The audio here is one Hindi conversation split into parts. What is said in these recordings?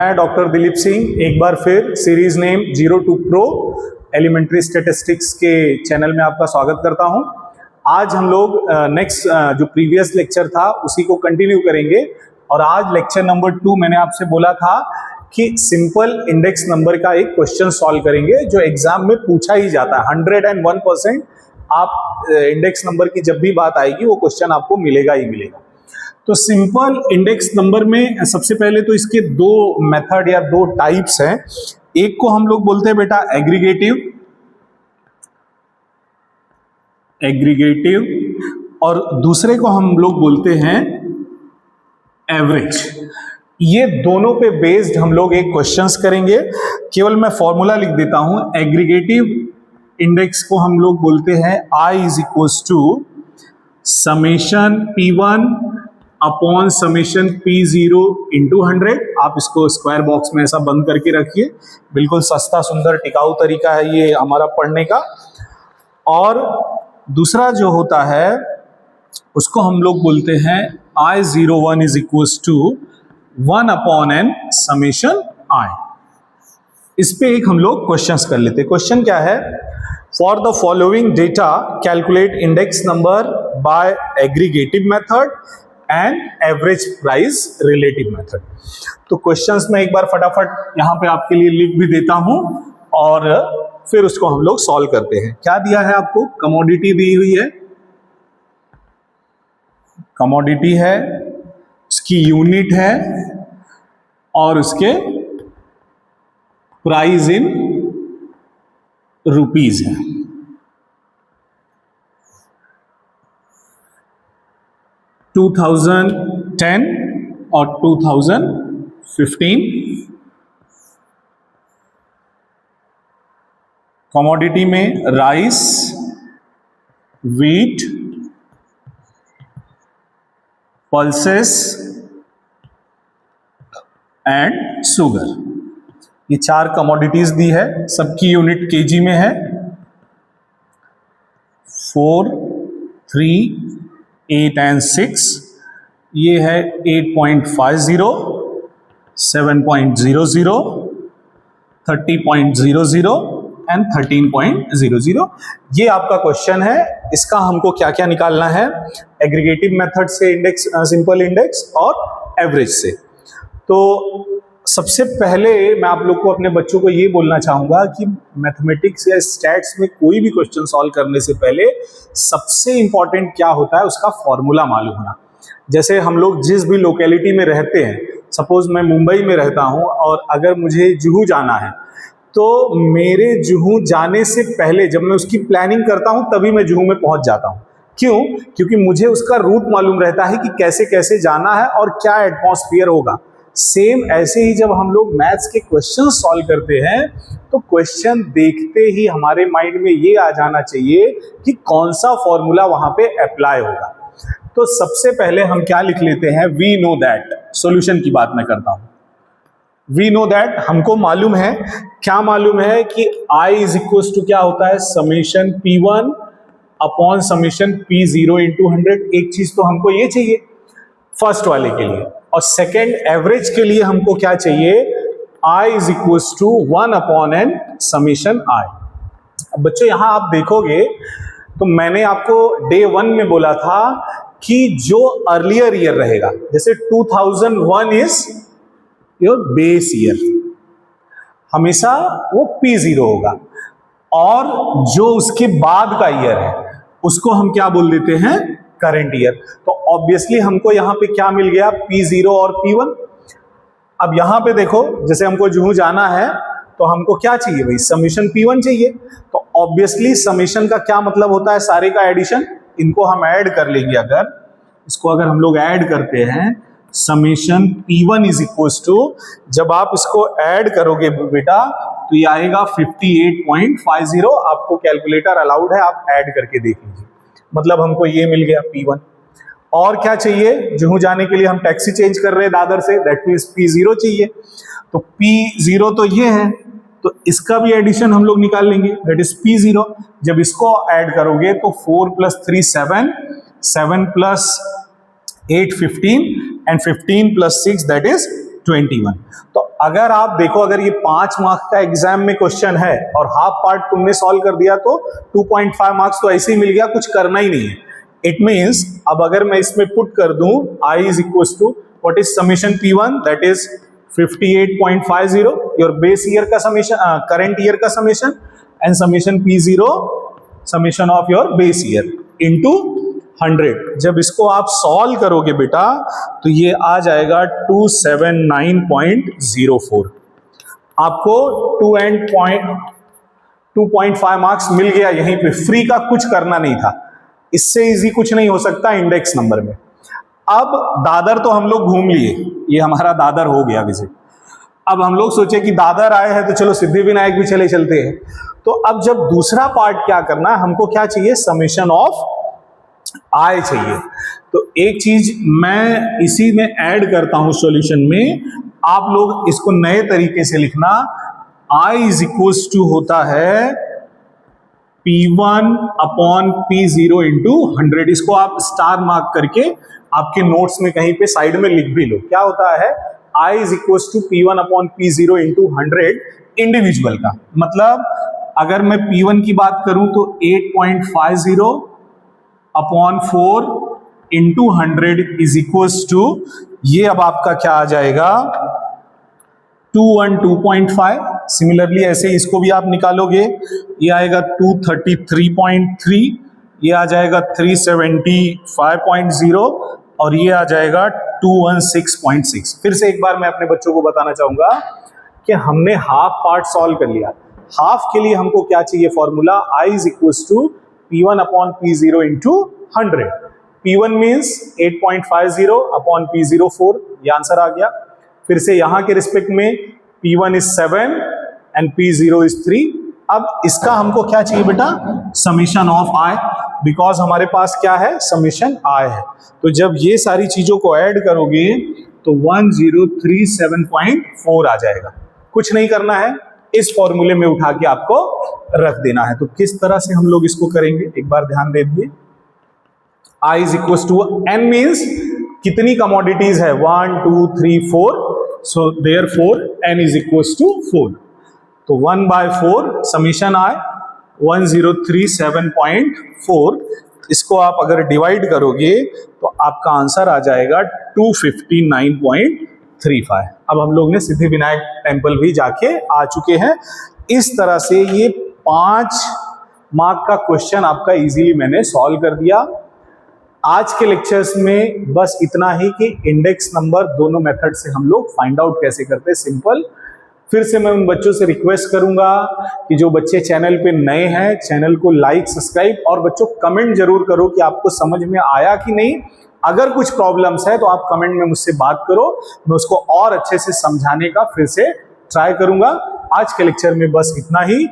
मैं डॉक्टर दिलीप सिंह एक बार फिर series name 02 pro elementary statistics के चैनल में आपका स्वागत करता हूं। आज हम लोग नेक्स्ट जो प्रीवियस लेक्चर था उसी को कंटिन्यू करेंगे और आज लेक्चर नंबर 2 मैंने आपसे बोला था कि सिंपल इंडेक्स नंबर का एक क्वेश्चन सॉल्व करेंगे जो एग्जाम में पूछा ही जाता है। 101% आप इंडेक्स नंबर की जब भी बात आएगी वो क्वेश्चन आपको मिलेगा ही मिलेगा। तो सिंपल इंडेक्स नंबर में सबसे पहले तो इसके दो मेथड या दो टाइप्स हैं। एक को हम लोग बोलते हैं बेटा एग्रीगेटिव और दूसरे को हम लोग बोलते हैं एवरेज। ये दोनों पे बेस्ड हम लोग एक क्वेश्चंस करेंगे। केवल मैं फॉर्मूला लिख देता हूं। एग्रीगेटिव इंडेक्स को हम लोग बोलते हैं I is equals to summation P1 upon summation P0 into 100। आप इसको स्क्वायर बॉक्स में ऐसा बंद करके रखिए। बिल्कुल सस्ता सुंदर टिकाऊ तरीका है ये हमारा पढ़ने का। और दूसरा जो होता है उसको हम लोग बोलते हैं I01 is equals to 1 upon n summation I। इस पे एक हम लोग क्वेश्चंस कर लेते हैं। क्वेश्चन क्या है? For the following data calculate index number by aggregative method and average price relative method. तो क्वेश्चंस में एक बार फटाफट यहां पे आपके लिए लिख भी देता हूं और फिर उसको हम लोग सॉल्व करते हैं। क्या दिया है आपको? कमोडिटी दी हुई है, कमोडिटी है, उसकी यूनिट है और उसके प्राइस इन रुपीज है। $2010 और 2015 कमोडिटी में rice, wheat, pulses and sugar, ये 4 कमोडिटीज दी है। सबकी यूनिट केजी में है। 4, 3, 8 एंड 6। ये है 8.50, 7.00, 30.00 एंड 13.00। ये आपका क्वेश्चन है। इसका हमको क्या क्या निकालना है? एग्रीगेटिव मेथड से इंडेक्स, सिंपल इंडेक्स और एवरेज से। तो सबसे पहले मैं आप लोग को, अपने बच्चों को ये बोलना चाहूंगा कि मैथमेटिक्स या स्टैट्स में कोई भी क्वेश्चन सॉल्व करने से पहले सबसे इंपॉर्टेंट क्या होता है उसका फॉर्मूला मालूम होना। जैसे हम लोग जिस भी लोकेलिटी में रहते हैं, सपोज मैं मुंबई में रहता हूं और अगर मुझे जुहू जाना है तो मेरे जुहू जाने से पहले जब मैं उसकी प्लानिंग करता हूं तभी मैं जुहू में पहुंच जाता हूं। क्यों? क्योंकि मुझे उसका रूट मालूम रहता है कि कैसे कैसे जाना है और क्या एटमॉस्फेयर होगा। सेम ऐसे ही जब हम लोग मैथ्स के क्वेश्चन सॉल्व करते हैं तो क्वेश्चन देखते ही हमारे माइंड में ये आ जाना चाहिए कि कौन सा फॉर्मूला वहां पे अप्लाई होगा। तो सबसे पहले हम क्या लिख लेते हैं? We know that. सॉल्यूशन की बात मैं करता हूं। वी नो दैट, हमको मालूम है। क्या मालूम है? कि I इज इक्वल टू क्या होता है? Summation P1 upon summation P0 into 100। एक चीज तो हमको ये चाहिए फर्स्ट वाले के लिए, और सेकेंड एवरेज के लिए हमको क्या चाहिए? I is equal to 1 upon n summation I। अब बच्चों यहां आप देखोगे तो मैंने आपको डे 1 में बोला था कि जो अर्लियर ईयर रहेगा, जैसे 2001 इज योर बेस ईयर, हमेशा वो P0 होगा, और जो उसके बाद का ईयर है उसको हम क्या बोल देते हैं? Current year. तो ऑब्वियसली हमको यहां पे क्या मिल गया? P0 और P1। अब यहां पे देखो, जैसे हमको जुहू जाना है तो हमको क्या चाहिए भाई? समेशन P1 चाहिए। तो ऑब्वियसली समेशन का क्या मतलब होता है? सारे का एडिशन। इनको हम ऐड कर लेंगे। अगर इसको हम लोग ऐड करते हैं, summation P1 is equal to, जब आप इसको ऐड करोगे बेटा तो ये आएगा 58.50। आपको कैलकुलेटर अलाउड है, आप ऐड करके देख लीजिए। मतलब हमको ये मिल गया P1। और क्या चाहिए? जुहू जाने के लिए हम टैक्सी चेंज कर रहे हैं दादर से, दैट मीन्स P0 चाहिए। तो P0 तो ये है, तो इसका भी एडिशन हम लोग निकाल लेंगे, दैट इज P0। जब इसको ऐड करोगे तो 4 + 3 7, 7 + 8 15 and 15 + 6 that is 21। तो अगर आप देखो, अगर ये 5 मार्क्स का एग्जाम में क्वेश्चन है और हाफ पार्ट तुमने सॉल्व कर दिया तो 2.5 मार्क्स तो ऐसे ही मिल गया, कुछ करना ही नहीं है। इट मीन्स अब अगर मैं इसमें पुट कर दूं I is equal to what is summation P1, that is 58.50 your base year का समेशन, करंट ईयर का summation, and summation P0 summation of your base year into 100। जब इसको आप सॉल्व करोगे बेटा तो ये आ जाएगा 279.04। आपको 2.5 मार्क्स मिल गया यहीं पे, फ्री का कुछ करना नहीं था। इससे इजी कुछ नहीं हो सकता इंडेक्स नंबर में। अब दादर तो हम लोग घूम लिए, ये हमारा दादर हो गया विजिट। अब हम लोग सोचे कि दादर आए हैं तो चलो सिद्धिविनायक भी चले चलते हैं। तो अब जब दूसरा पार्ट क्या करना है, हमको क्या चाहिए, समेशन ऑफ I चाहिए। तो एक चीज मैं इसी में ऐड करता हूं सॉल्यूशन में, आप लोग इसको नए तरीके से लिखना। I इज इक्वल टू होता है P1 अपॉन P0 इंटू 100। इसको आप स्टार मार्क करके आपके नोट्स में कहीं पे साइड में लिख भी लो। क्या होता है, I is equal to P1 upon P0 into 100 individual का। मतलब अगर मैं P1 की बात करूं तो 8.50 upon 4 into 100 is equals to, ये अब आपका क्या आ जाएगा 212.5। सिमिलरली ऐसे इसको भी आप निकालोगे, ये आएगा 233.3, ये आ जाएगा 375.0 और ये आ जाएगा 216.6। फिर से एक बार मैं अपने बच्चों को बताना चाहूंगा कि हमने हाफ पार्ट सॉल्व कर लिया। हाफ के लिए हमको क्या चाहिए formula, I is equals to P1 upon P0 into 100। P1 means 8.50 upon P0 4, ये आंसर आ गया। फिर से यहां के रिस्पेक्ट में P1 is 7 and P0 is 3। अब इसका हमको क्या चाहिए बेटा, समेशन ऑफ I, बिकॉज हमारे पास क्या है, समेशन I है। तो जब ये सारी चीजों को ऐड करोगे तो 1037.4 आ जाएगा। कुछ नहीं करना है, इस फॉर्मूले में उठा के आपको रख देना है। तो किस तरह से हम लोग इसको करेंगे एक बार ध्यान दे दीजिए। I is equal to N means कितनी कमोडिटीज है, 1 2 3 4, so therefore N is equal to 4। तो 1/4 समेशन I 1037.4। इसको आप अगर डिवाइड करोगे तो आपका आंसर आ जाएगा 259.35। अब हम लोग ने सिद्धिविनायक टेम्पल भी जाके आ चुके हैं। इस तरह से ये 5 मार्क का क्वेश्चन आपका इजीली मैंने सॉल्व कर दिया। आज के लेक्चर्स में बस इतना ही कि इंडेक्स नंबर दोनों मेथड से हम लोग फाइंड आउट कैसे करते हैं, सिंपल। फिर से मैं उन बच्चों से रिक्वेस्ट करूंगा कि जो बच्चे चैनल पे नए हैं, चैनल को लाइक सब्सक्राइब, और बच्चों कमेंट जरूर करो कि आपको समझ में आया कि नहीं। अगर कुछ प्रॉब्लम्स है तो आप कमेंट में मुझसे बात करो, मैं उसको और अच्छे से समझाने का फिर से ट्राई करूंगा। आज के लेक्चर में बस इतना ही।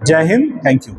जय हिंद, थैंक यू।